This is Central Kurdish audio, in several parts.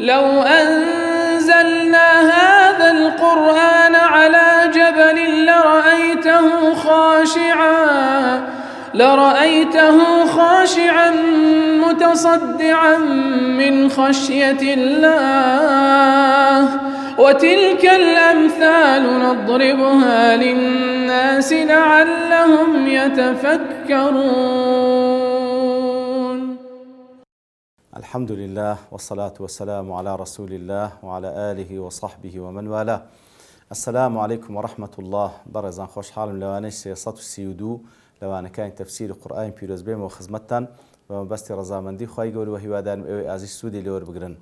لو أنزلنا هذا القرآن على جبل لرأيته خاشعا متصدعا من خشية الله وتلك الأمثال نضربها للناس لعلهم يتفكرون. الحمد لله والصلاة والسلام على رسول الله وعلى آله وصحبه ومن والاه. السلام عليكم ورحمة الله. برزان خوش حالم لوانش سياسات السيودو لوانا كان تفسير القرآن بيروز بيم وخزمتان ومبستي رزامندي خواهي قول وهي وادان أزي السودي لور بقرن.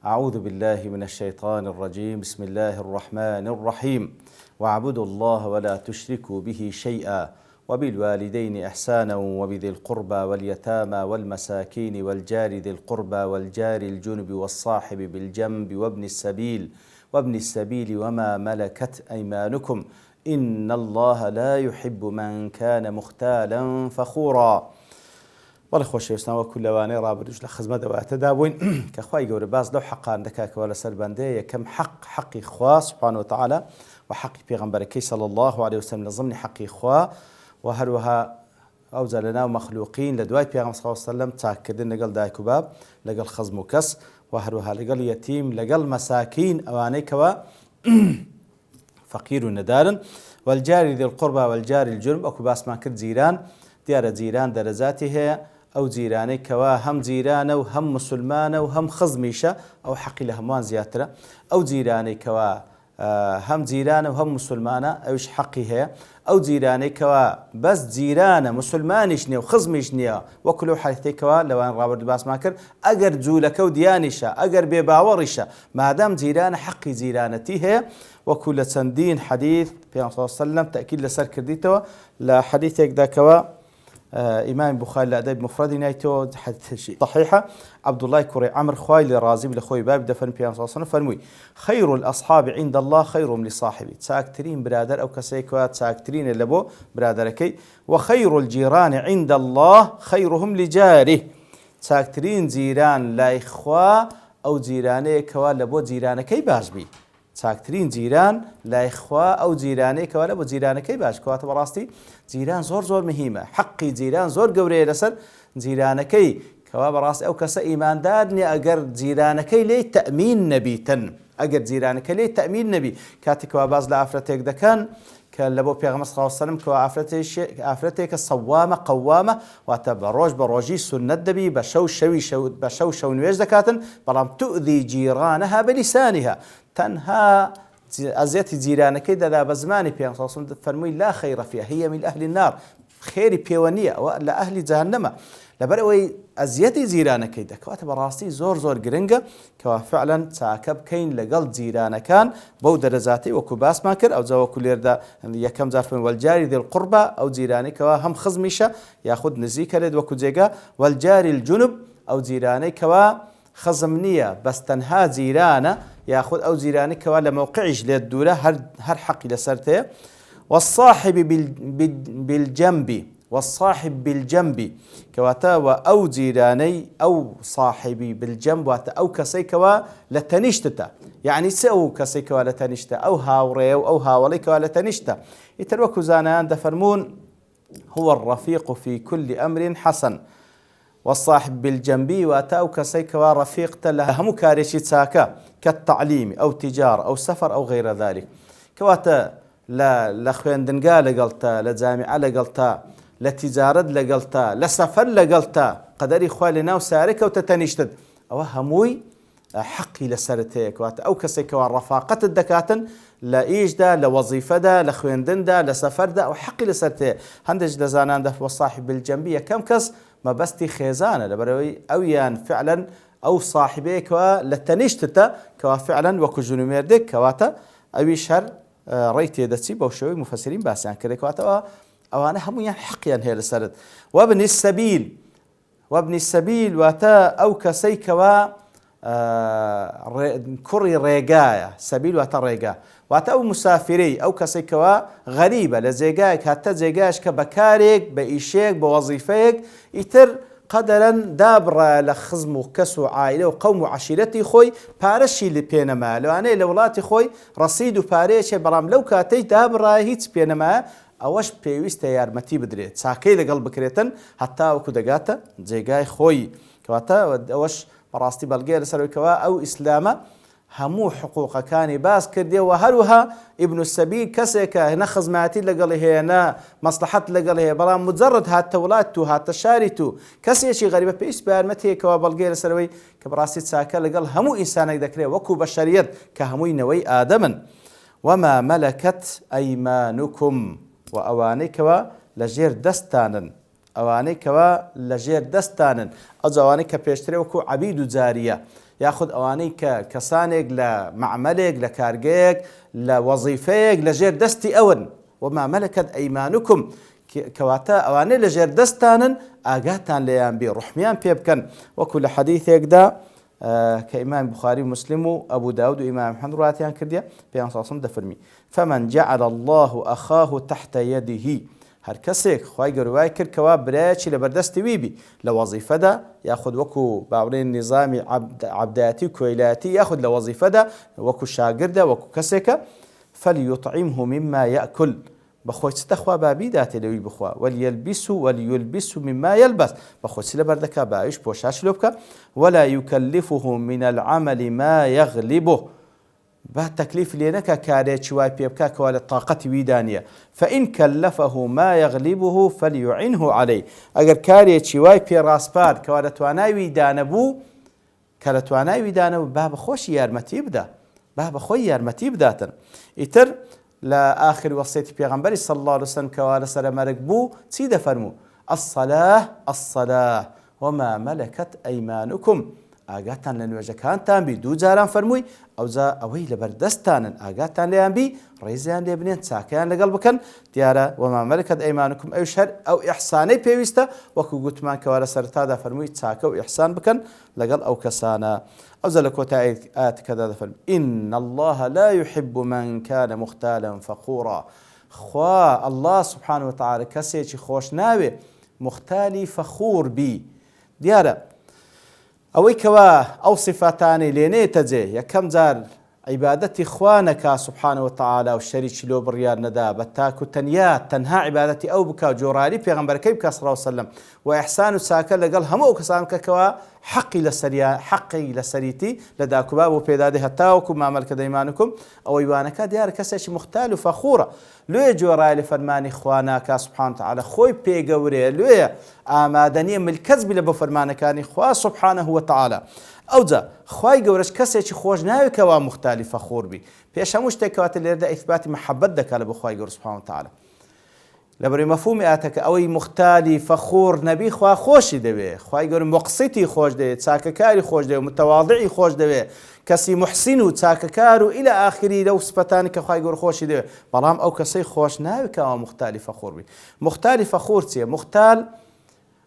أعوذ بالله من الشيطان الرجيم. بسم الله الرحمن الرحيم. واعبدوا الله ولا تشركوا به شيئا وبالوالدين إحسانا وبذي القربى واليتامى والمساكين والجار ذي القربى والجار الجنب والصاحب بالجنب وابن السبيل وما ملكت أيمانكم إن الله لا يحب من كان مختالا فخورا. والله خوش يسنا وكل واني رابرج لخزمة دوات دابوين كخواي جور باز لو حق عندك ولا سلباندية كم حق إخوة سبحانه وتعالى وحق بيغمبرك صلى الله عليه وسلم ضمن حق إخوة وهروها أوزلنا ومخلوقين لدواي بيغمبر صلى الله عليه وسلم تأكدين لقل دايكو باب لقل خزم وكس وهروها لقل يتيم لقل مساكين أوانيكوا فقير ندارن والجار ذي القربى والجار الجنب أكو باس ما كرد زيران ديار زيران درجاته أو زيراني كوا هم زيران وهم مسلمان وهم خزميشة أو حقي لهمان زياترة أو زيراني كوا هم زيران وهم مسلمان أوش حقي هي أو زيراني كوا بس زيران مسلمانش نيا وخزميش نيا وكلو حالتي كوا لو أن رابر باس ماكر أجر زولك وديانشة أجر بباورشة ما دام زيران حقي زيرانتي هي وكل سندين حديث في صلى الله عليه وسلم تأكيد لسر كرديتوا لحديثك ذا كوا إمام بخاري لأدب مفرد نايتو حديث صحيحة عبد الله كوري عمر خويل رازي لخوي باب دفن في صلى الله عليه وسلم فرمي خير الأصحاب عند الله خيرهم لصاحبي تساكترين برادر أو كسيكوا تساكترين اللبو برادركي وخير الجيران عند الله خيرهم لجاره تساكترين زيران لا إخوة أو جيراني كوا لبو جيرانكي باشبي چاکترین جیران لا إخوة أو جيراني كوالا بو جيرانكي باش كواتا براستي جيران زور مهمة حقي جيران زور قوري لسر جيرانكي كوا براستي أو كسا إيمان دارني أقر جيرانكي لي تأمين نبيتن أقر جيرانكي لي تأمين نبي كاتي كوا باز لأفرتك دكان كان لبو بيغمبر صلى الله عليه وسلم كوا أفرتك الصوامة قوامة واتبروج بروجي سنة دبي بشو نويج دكاتن بلام تؤذي جيرانها بلسانها تنهى أزيت جيرانك إذا بزماني بيان صلى الله عليه وسلم فرمي لا خير فيها هي من أهل النار خير بيوانية ولا أهل جهنم لبروي أزيت جيرانك إذا كوات براستي زور قرنجة كوا فعلا تاكب كين لقل جيران كان بودر ذاتي وكباس ماكر أو زوا كل يردا يكم زارفين والجاري ذي القربة أو جيراني كوا هم خزميشة ياخذ نزيك لد وكجيجا والجاري الجنب أو جيراني كوا خزمنية بس تنها جيرانه ياخذ أو زيراني كوا لموقعش للدولة هر حق لسرته والصاحب بالجنب كواتا أو زيراني أو صاحبي بالجنب واتا أو كسي كوا لتنشتتا يعني سأو كسي كوا لتنشتا أو هاوريو أو هاولي كوا لتنشتا يتروكو زانان دفرمون هو الرفيق في كل أمر حسن والصاحب بالجنبي واتاو كسيك ورفيق لها مكارشي تساكا كالتعليم أو تجارة أو سفر أو غير ذلك كواتا لخوين دنقا لقلتا لجامعة لقلتا لتجارة لقلتا لسفر لقلتا قدري خوالنا وسارك وتتنشتد أو هموي حقي لسرتيك واتا أو كسيك ورفاقة الدكاتن لا إيجدا لوظيفة دا لخوين دندا لسفر دا أو حقي لسرتيك هندج لزانان دا والصاحب بالجنبية كم كس ما بستي خيزانة لبروي أو يان فعلا أو صاحبيك لتنشتتا كوا فعلا وكجنو ميردك كواتا أو شهر ريتي دتسي بوشوي مفسرين باسان كده كواتا أو أنا هم يعني حقيا هي لسرد وابن السبيل واتا أو كسي كوا كوري ريقايا سبيل واتا ريقا واتا أو مسافري أو كسي كوا غريبة لزيقايك حتى زيقاش كبكاريك بإيشيك بوظيفيك يتر قەدەرەن دابڕایە لە خزم و کەس و عائیلە و قەوم و عەشیرەتی خۆی پارەشی لە پێنەمایە لەوانەیە لە وڵاتی خۆی ڕەسید و پارەیەکێ بەڵام لەو کاتەی دابڕایە هیچ پێنەمایە ئەوەش پێویستە یارمەتی بدرێت چاکەی لەگەڵ بکرێتن هەتا وەکو دەگاتە جێگای خۆی کەواتە ئەوەش بەڕاستی بەڵگەیە لەسەرەوەیکەوە ئەو ئیسلامە هەموو حقوقەکانی باس کردێەوە هەروەها ئیبن السەبیل کەسێکە نە خزمەتی لەگەڵ هەیە نە مەسلحەت لەگەڵ هەیە بەڵام مجەڕد هاتە وڵات و هاتە شاری و کەسێکی غەریبە پێویست بە یارمەتیەکەوە بەڵگەیە لەسەرەوەی کە بەڕاستی چاکە لەگەڵ هەموو ئینسانێک دەکرێت وەکو بەشەریەت کە هەمووی نەوەی ئادەمن وما مەلەکەت ئەیمانوکم و ئەوانەی کەوە لەژێر دەستانن ئەوانەی کەوە لەژێر دەستانن ئەو ئەوانەی کە پێشترێ وەکو عەبید و جاریە یاخود ئەوانەی کە کەسانێک لە معمەلێک لە کارگەیەک لە وەزیفەیەک لەژێر دەستی ئەون وما مەلەکەت ئەیمانوکم کەواتە ئەوانەی لەژێر دەستانن ئاگاتان لێیان بێ ڕوحمیان پێ بکەن وەکو لە حەدیثێکدا کە ئیمام بوخاری و مسلم و ئەبوو داود و ئیمام ئەحمەد ڕواتیان کردیە پێیان ساسم دەفەرمی فمن جعل الله أخاه تحت يده هەر کەسێک خی گەوروای کرد کەوا برایەکی لە بەردەستی ویبی لە وەزیفەدا یاخود وەکو باوڵێن نظامی عەبدایەتی و کۆیلایەتی یاخود لە وەزیفەدا وەکو شاگردە وەکو کەسێکە فەلیوطعیمه مما یەأکل بەخۆی چ دەخوا بابی داتێ لەوی بخوا وەلیلبیس مما یەلبەس بەخۆی چ لەبەر دەکا باویش پۆشاش لێ بکە ولا یکلفه من العمل ما يغلبه با تەکلیف لێ نەکە کارێکی وای پێ بکە کەوا لە تااقەتی ویدانە فإن كلفه ما يغلبه فليعنه عليه ئەگەر کارێکی وای پێڕاستپار کەوا لە توانای ویدانە بوو کە لە توانای ویدانە بوو با بەخۆشی یارمەتی بدە با بەخۆی یارمەتی بداتن ئیتر لە ئاخر وەسیەتی پێغەمبەری صلی الله عليه وسلم کەوا لەسەر مەرگ بوو چی دەفەرموو الصلاة وما ملكت أيمانكم ئاگاتان لە نوێژەکانتان بی دوو جاران فەرمووی ئەوجا ئەوەی لەبەردەستانن ئاگاتان لێیان بی ڕێزیان لێ بنێن چاکەیان لەگەڵ بکەن دیارە وما مەلەکەت ئەیمانوکم ئەوش هەر ئەو ئیحسانەی پێویستە وەکو گوتمان کەوا لە سەرەتادا فەرمووی چاکە و ئیحسان بکەن لەگەڵ ئەو کەسانە ئەوجا لە کۆتایی ئاەتەکەدا دەفەرمی إن الله لا يحب من كان مختالا فخورا خوا الله سبحانه وتعالى کەسێکی خۆش ناوێ مختالی فەخور بی دیارە ئەوەی کەوا ئەو صفاتانی لێنێتە جێ یەکەم جار عیبادەتی خوا نەکا سبحانه وتعالى و شەریکی لۆ بڕیار نەدا بە تاک و تەنها عیبادەتی ئەو بکە جۆراری پێغەمبەرەکەی بکە صلی الله عليه وسلم و ئیحسان و چاکە لەگەڵ هەموو ئەو کەسان بکەکەوە حەقی لەسەریتی لە داکوبا بۆ پێدادێ هەتا وەکو ما مەلەکەت ئەیمانوکم ئەوەی وانەکە دیارە کەسێکی مختال و فەخورە لێ جۆرای لە فەرمانی خوا ناکا سبحانه وتعالى خۆی پێگەورەیە لێ ئامادە نییە ملکەت بێ بە فەرمانەکانی خوا سبحانه وتعالى ئەوجا خوای گەورەش کەسێکی خۆش ناوێکەوە مختالی فەخور بی پێش هەموو شتێکەوەتە لێرەدا ئیثباتی محەبەت دەکات لە بۆ خوای گەورە سبحانه وتعالى لەبەرەوەی مەفهومی ئاەتەکە ئەوەی مختالی فەخور نەبی خوا خۆشی دەوێ خوای گەورە مقسیتی خۆش دەوێت چاکەکاری خۆش دەوێت متەواضعی خۆش دەوێت کەسی محسین و چاکەکار و ئیلە ئاخری لەو سپەتانی کە خوای گەورە خۆشی دەوێت بەڵام ئەو کەسەی خۆش ناوێکەوە مختالی فەخور بی مختالی فەخور چییە مختال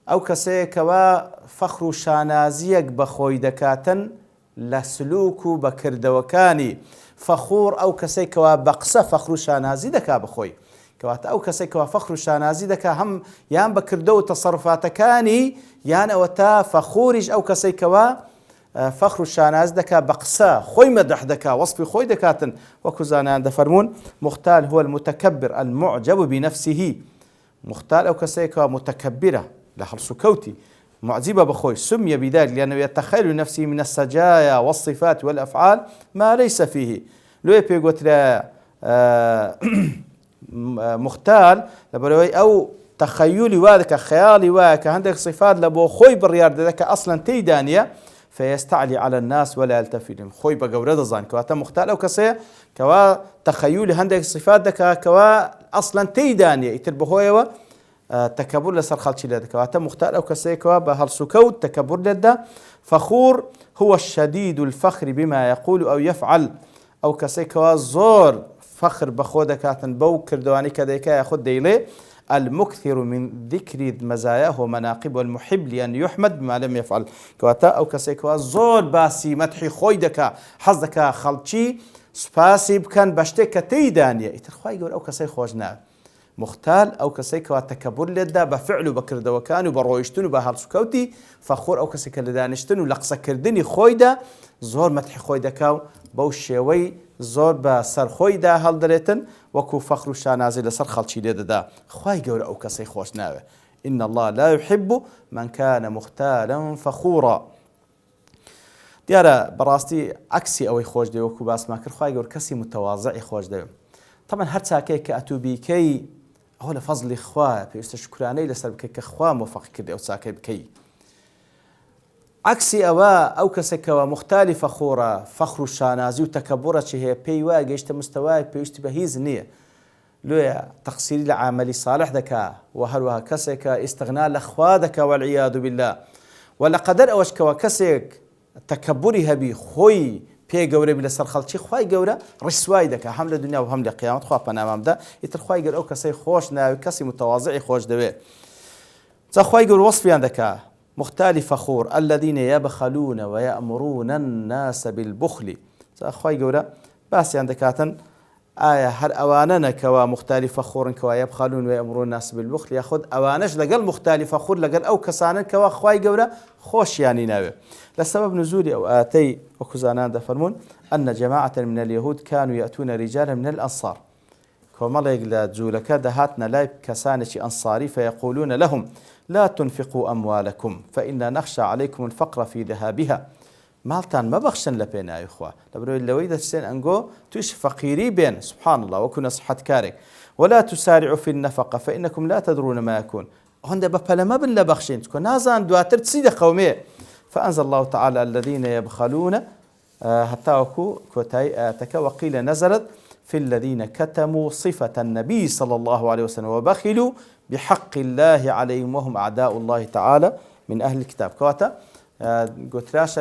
ئەو کەسەیەکەوە فەخر و شانازیەک بەخۆی دەکاتن لە سلوک و بەکردەوەکانی فەخور ئەو کەسێکەوە بە قسە فەخر و شانازی دەکا بخۆی کەواتە ئەو کەسێکەوە فەخر و شانازی دەکا هەم یان بەکردە و تەسەڕفاتەکانی یان ئەوە تا فەخوریش ئەو کەسێکەوە فەخر و شاناز دەکا بە قسە خۆی مەدەح دەکا وەسفی خۆی دەکاتن وەکو زانایان دەفەرمون مختال هو المتكبر المعجب بنفسه مختال ئەو کەسێکەوە متكبرە لە هەڵس و کەوتی معجبة بخوي سمي بذلك لأنه يتخيل نفسه من السجايا والصفات والأفعال ما ليس فيه لو يقول مختال لبروي أو تخيلي وذاك خيالي وذاك عندك صفات لبو خوي بالرياض ذاك أصلا تيدانية فيستعلي على الناس ولا يلتفت لهم خوي بقورة ظن كواتا مختال أو كسي كوا تخيلي عندك صفات ذاك كوا أصلا تيدانية يتربهوي تكبر لسر خالتي لدك واتم مختار أو كسيكوا بهالسكوت تكبر لده فخور هو الشديد الفخر بما يقول أو يفعل أو كسيكوا زور فخر بخودك بو كردواني كديكا ياخد ديلي المكثر من ذكر مزاياه ومناقب والمحب لأن يحمد بما لم يفعل كواتا أو كسيكوا زور باسي مدحي خويدك حظك خالتي سباسي بكان بشتك تيدانية يترخواي يقول أو كسي خوجنا مختال ئەو کەسەی کەوا تەکەبور لێتدا بە فعل و بەکردەوەکان و بە ڕۆیشتن و بە هەڵسوکەوتی فەخۆر ئەو کەسێک کە لە دانیشتن و لە قسەکردنی خۆیدا زۆر مەدحی خۆی دەکا و بەو شێوەی زۆر بە سەرخۆیدا هەڵدەرێتن وەکو فەخر و شانازی لەسەر خەڵکی لێ دەدا. خوای گەورە ئەو کەسەی خۆش ناوێ. إن الله لا يحب من كان مختالا فخورا. دیارە بەڕاستی عکسی ئەوەی خۆش دەوێ وەکو باسمان کرد خوای گەورە کەسی متەواضعی خۆش دەوێ. طبعا هەر چاکەیە کە ئەتوو بیکەی ئەوە لە فەزلی خوایە پێویستە شکرانەی لەسەر بکەی کە خوا مۆفەقی کردی ئەو چاکەی بکەی. عکسی ئەوە کەسێکەوە مختالی فەخۆرە فەخر و شانازی و تەکەبوڕەچی هەیە پێی وایە گەیشتە مستەوایەک پێویستی بە هیچ نییە لێە تەقسیری لە عامەلی ساڵح دەکا و هەروەها کەسێکە ئیستغنا لە خوا دەکا والعیاذ بالله و لە قەدەر ئەوەشکەوە کەسێک تەکەبوری هەبی خۆی پێ گەورەبی لەسەر خەڵکی خوای گەورە ڕیسوای دەکا هەم لە دنیا و هەم لە قیامەت خوا پەنامامدا ئیتر خوای گەورە ئەو کەسەی خۆش ناوی کەسی متەواضعی خۆش دەوێت. جا خوای گەورە وەصفیان دەکا مختال فخور الذين يبخلون ويأمرون الناس بالبخل. خوای گەورە باسییان دەکاتن ئایا هەر ئەوانە نەکەوە مختال فەخۆرن کەوا یەبخەلون وەیەمرون الناس بالبخل یاخود ئەوانەش لەگەڵ مختال فەخور لەگەڵ ئەو کەسانن کەوا خوای گەورە خۆشیانی ناوێ. لسبب نزول أو آتي وكزانان دفرمون أن جماعة من اليهود كانوا يأتون رجالا من الأنصار كوماليق لا جولك دهاتنا لايب كسانش أنصاري فيقولون لهم لا تنفقوا أموالكم فإنا نخشى عليكم الفقر في ذهابها. مالتان ما بخشن لبينا يا إخوة لبرو اللوي دستين أنجو توش فقيري بين سبحان الله وكنا صحة كارك ولا تسارعوا في النفقة فإنكم لا تدرون ما يكون هند بفلا ما بن لبخشين تكون نازان دواتر تسيد قومية. فأنزل الله تعالى الذين يبخلون حتى وكو كوتاي تك وقيل نزلت في الذين كتموا صفة النبي صلى الله عليه وسلم وبخلوا بحق الله عليهم وهم أعداء الله تعالى من أهل الكتاب. كواتا قلت راشا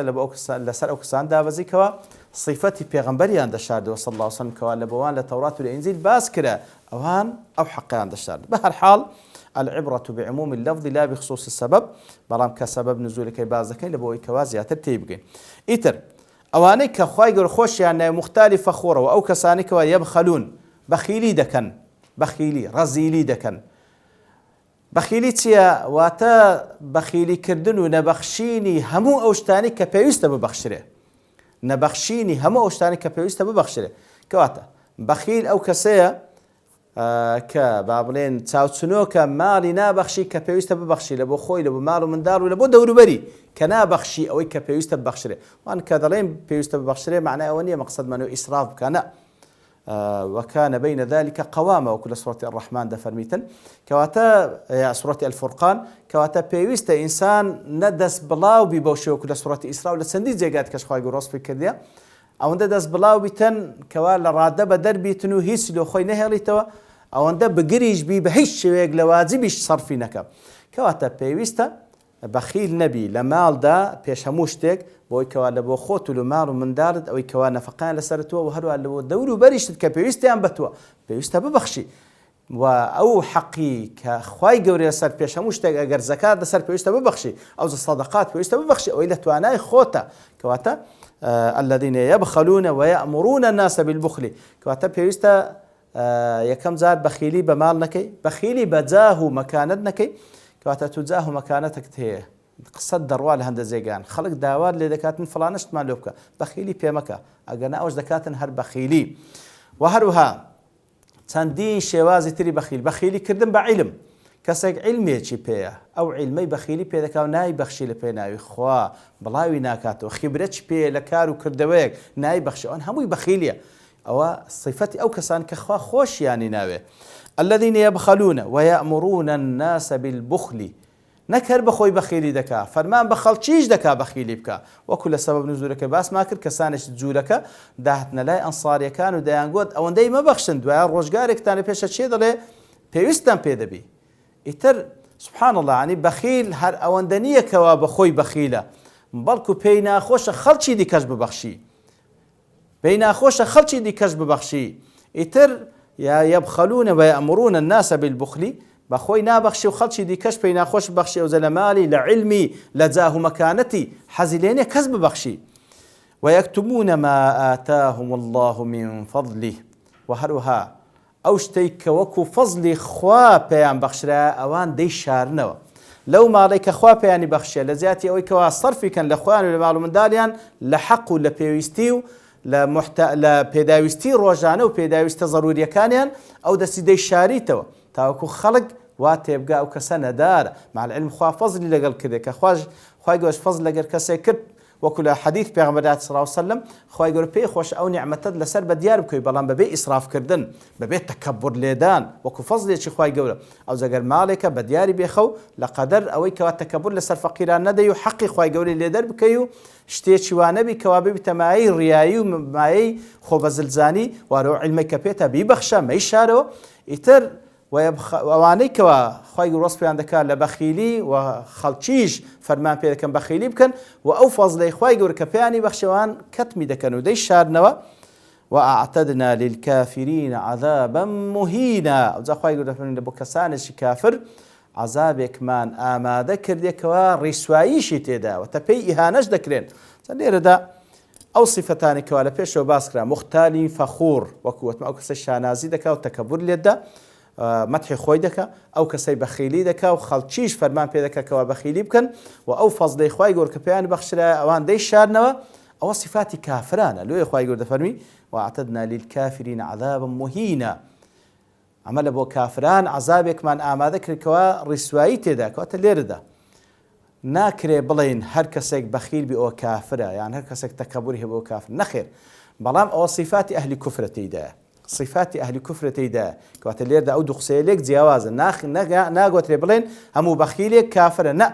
لسر أوكسان دابزي كوا صفتي بيغمبري عند الشارد صلى الله عليه وسلم كوا لبوان لتوراة والإنجيل باسكرة أوان أو حقي عند الشارد. بهالحال العبرة بعموم اللفظ لا بخصوص السبب بلام كسبب نزول كي بازكين لبوي كوازيات تيبقين إتر أواني كخواي قر خوش يعني مختلف فخورة وأو كسانك ويبخلون بخيلي دكن بخيلي رزيلي دكن بخيلي تيا واتا بخيلي كردنو نبخشيني همو أوشتاني كبيوست ببخشره نبخشيني همو أوشتاني كبيوست ببخشره كواتا بخيل أو كسيا کە بابڵێن چاوچنۆکە ماڵی نابەخشی کە پێویستە ببەخشی لە بۆ خۆی لە بۆ ماڵ و منداڵ و لە بۆ دەوروبەری کە نابەخشی ئەوەی کە پێویستە ببەخشرێ وان کە دەڵێن پێویستە ببەخشرێ معنای ئەوە نییە مەقسەدمان ئیسراف بکەنە وكان بين ذلك قوامة وكل سورة الرحمن دفرميتن كواتا سورة الفرقان كواتا بيويست إنسان ندس بلاو ببوشي وكل سورة إسراء لسندي زيقات كشخواي قروس في كرديا أو ندس بلاو بيتن كوالا رادة بدر بيتنو هيس لو خوي نهلي توا أو ندس بقريج بي بهش لواجبش صرفي نكا كواتا بيويستا بخيل نبي لمال دا بيش هموشتك بۆی کەوا لە بۆ خۆت و لە ماڵ و منداڵت ئەوەی کەوا نەفەقان لەسەر تۆ و هەروە لە بۆ دەور و بەریشت کە پێویستیان بە تۆ پێویستە ببەخشی و ئەو حەقی کە خوای گەورە لەسەر پێش هەموو شتێک ئەگەر زەکات لەسەر پێویستە ببەخشی ئەو سەدەقات پێویستە ببەخشی ئەوەی لە توانای خۆتە کەواتە الذين يبخلون ويأمرون الناس بالبخل کەواتە پێویستە یەکەم جار بەخیلی بە ماڵ نەکەی بەخیلی بە جاه و مەکانەت نەکەی کەواتە تو جاه و مەکانەتت هەیە قسەت دەڕوا لە هەندە جێگان خەڵک داوار لێ دەکاتن فڵانشتمان لێ بکە بەخیلی پێمەکە ئەگەر ئەوش دەکاتن هەر بەخیلی و هەروها چەندین شێوازی تری بەخیلی کردن بە عیلم کەسێک عیلمێکی پێیە ئەو عیلمەی بەخیلی پێ دەکا و نای بەخشی لە پێ ناوی خوا بڵاوی ناکاتەوە خیبرەتی پێ لە کار و کردەوەیەک نای بەخشی ئەوان هەمووی بەخیلیە ئەوە صفەتی ئەو کەسان کە خوا خۆشیانی ناوێ الذين يبخلون ويأمرون الناس بالبخل نەکەر بەخۆی بەخیلی دەکا فەرمان بە خەڵکیش دەکا بەخیلی بکە وەکو لە سەبەب نزولەکە باسمان کرد کەسانێک جوولەکە داهاتنە لای ئەنساریەکان و دەیانگوت ئەوەندەی مەبەخشن دوایە ڕۆژگارێکتانە پێشە چێ دەڵێ پێویستتان پێ دەبی ئیتر سبحان الله عنی بەخیل هەر ئەوەندە نییەکەوە بەخۆی بەخیلە بەڵکو پێی ناخۆشە خەڵکی دیکەش ببەخشی پێی ناخۆشە خەڵکی دیکەش ببەخشی ئیتر یەبخەلون وەیەأمرون الناس بالبخل بەخۆی نابەخشی و خەڵکی دیکەش پێی ناخۆش ببەخشی ئەوزە لە مالی لە عیلمی لە جاه و مەکانەتی حەزی لێ نییە کەس ببەخشی ويكتمون ما آتاهم الله من فضله و هەروها ئەو شتەی کە وەکو فەزلی خوا پێیان بەخشرا ئەوان دەی شارنەوە لەو ماڵی کە خوا پێیانی بەخشێ لە زیاتی ئەوەی کەوا سەرفیکەن لە خۆیان و لە ماڵ و منداڵیان لە حەق و لە پێویستی و لە پێداویستی ڕۆژانە و پێداویستە ضروریەکانیان ئەو دەستی دەی شاریتەوە تاوەکو خەڵک وا تێبگا ئەو کەسە نەدارە مع العلم خوا فەزلی لەگەڵ کردێ کە خوای گەورە فەزل لەگەر کەسێک کرد وەکو لە حەدیث پێغەمبەر صلی الله علیه وسلم خوای گەورە پێی خۆش ئەو نیعمەتت لەسەر بە دیار بکەی بەڵام بەبێ ئیسرافکردن بەبێ تەکەببر لێدان وەکو فەزلێکی خوای گەورە ئەو جەگەر ماڵێکە بە دیاری بێخەو لە قەدەر ئەوەی کەوا تەکەببر لەسەر فەقیران نەدەی و حەقی خوای گەورەی لێدەر بکەی و شتێکی وانەبی کەوا ببیتە مایەی ڕیایی و مایەی خۆبەزلزانی وارەوە عیلمەی کە پێتە بیبەخشە مەیشارەوە ئیتر ئەوانەی کەوا خوای ڕۆست پێیان دەکات لە بەخیلی و خەڵکیش فەرمان پێ دەکەن بەخیلی بکەن و ئەو فەزلەی خوای گەورە کە پێیانی بەخشەوان کەتمی دەکەن و دەی شارنەوە وأعتدنا للكافرين عذابا مهينا وجا خوای گەورە فەرمێن بۆ کەسانێکی کافر عذابێکمان ئامادە کردێکەوە ڕیسواییشی تێداوە تە پێی ئیهانەش دەکرێن لێرەدا ئەو سیفەتانی کەوا لە پێشەوە باس کرا مختالی فەخور وەکو وتم ئەو کەسە شانازی دەکا و تەکەببر لێدە مەدحی خۆی دەکا ئەو کەسەی بەخیلی دەکا و خەڵکیش فەرمان پێ دەکا کەوا بەخیلی بکەن و ئەو فەزلەی خوای گەورە کە پێیان بەخشرا ئەوان دەی شارنەوە ئەوە صفاتی کافرانە لۆیە خوای گەورە دەفەرمی وأعتدنا للكافرين عذابا مهينا ئەمە لە بۆ کافران عذابێکمان ئامادە کردکەوە ڕیسوایی تێدا کەواتە لێرەدا ناکرێ بڵێن هەر کەسێک بەخیل بێ ئەوە کافرە یان هەر کەسێک تەکەببوری هەبێ ئەوە کافر نەخێر بەڵام ئەوە صفاتی ئەهلی کوفرە تێیدایە صفاتی ئەهلی کوفرە تێیدایە کەواتە لێرەدا ئەو دوو قسەیە لێک جیاوازە ناگوترێ بڵێن هەموو بەخیلێک کافرە نە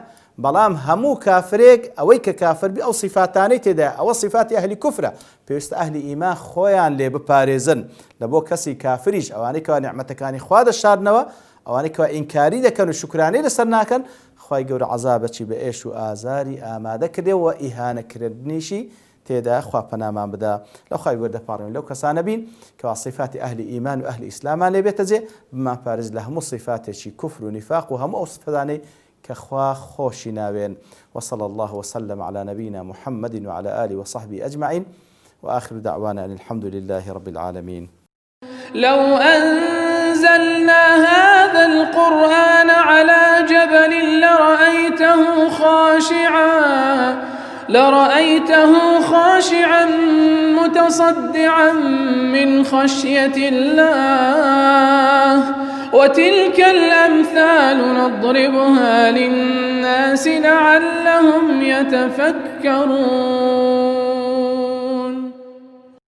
بەڵام هەموو کافرێک ئەوەی کە کافر بێ ئەو صفاتانەی تێدایە ئەوە صفاتی ئەهلی کوفرە پێویستە ئەهلی ئیمان خۆیان لێ بپارێزن لە بۆ کەسی کافریش ئەوانەی کەوا نیعمەتەکانی خوا دەشاردنەوە ئەوانەی کەوا ئینکاری دەکەن و شوکرانەی لەسەر ناکەن خوای گەورە عەزابەکی بە ئێش و ئازاری ئامادە کردێەوە ئیهانەکردنیشی تێدا خوا پەنامان بدا لەو خوای گەورە دەپاڕێن لەو کەسانە بین کەوا صفاتی ئەهلی ئیمان و ئەهلی ئیسلامان لێ بێتە جێ بمان پارێز لە هەموو صفاتێکی کوفر و نیفاق و هەموو ئەو صفەتانەی كخوا خوشي ناوين وصلى الله وسلم على نبينا محمد وعلى آله وصحبه أجمعين وآخر دعوانا أن الحمد لله رب العالمين. لو أنزلنا هذا القرآن على جبل لرأيته خاشعا متصدعا من خشية الله وتلك الأمثال نضربها للناس لعلهم يتفكرون